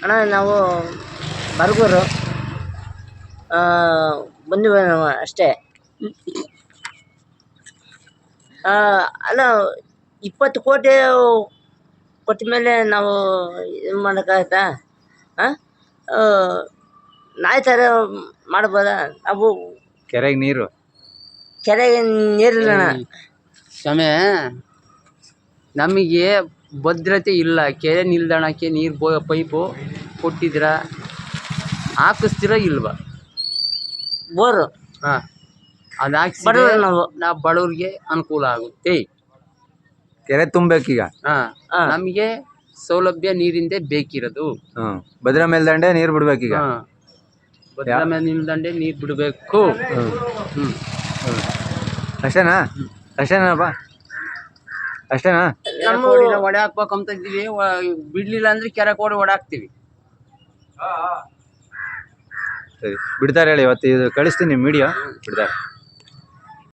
ಅಣ್ಣ ನಾವು ಬರಗೂರು ಬಂದಿವಿ ನಾವು ಅಷ್ಟೇ. ಅಲ್ಲ 20 ಕೋಟಿ ಕೊಟ್ಟ ಮೇಲೆ ನಾವು ಇದು ಮಾಡೋಕ್ಕಾಗತ್ತಾ? ನಾಯಿ ಥರ ಮಾಡ್ಬೋದಾ ನಾವು? ಕೆರೆಗೆ ನೀರು ನೀರಿಲ್ಲಣ್ಣ. ಕ್ಷಮೆ, ನಮಗೆ ಭದ್ರತೆ ಇಲ್ಲ. ಕೆರೆ ನಿಲ್ದಾಣಕ್ಕೆ ನೀರು ಪೈಪು ಕೊಟ್ಟಿದ್ದೀರಾ, ಹಾಕಿಸ್ತೀರಾ ಇಲ್ವಾ? ಬೋರು ಹಾಂ, ಅದು ಹಾಕ್ಸಿದ್ರೆ ಬಡವರು ನಾವು ಬಡವ್ರಿಗೆ ಅನುಕೂಲ ಆಗುತ್ತೆ. ಕೆರೆ ತುಂಬಬೇಕೀಗ. ಹಾಂ, ನಮಗೆ ಸೌಲಭ್ಯ ನೀರಿಂದೇ ಬೇಕಿರೋದು. ಭದ್ರಾ ಮೇಲ್ದಂಡೆ ನೀರು ಬಿಡ್ಬೇಕೀಗ. ಭದ್ರಾ ಮೇಲ್ದಂಡೆ ನೀರು ಬಿಡಬೇಕು. ಅಷ್ಟೇನಾ? ಅಷ್ಟೇನಪ್ಪ? ಅಷ್ಟೇನಾ? ಒಡೆ ಹಾಕ್ಬೇಕಂತ ಇದ್ದೀವಿ. ಬಿಡ್ಲಿಲ್ಲ ಅಂದ್ರೆ ಕೆರೆ ಕೋಡಿ ಒಡೆ ಹಾಕ್ತಿವಿ. ಸರಿ, ಬಿಡ್ತಾರೆ ಹೇಳಿ. ಇವತ್ತು ಇದು ಕಳಿಸ್ತೀನಿ ಮೀಡಿಯಾ, ಬಿಡ್ತಾರೆ.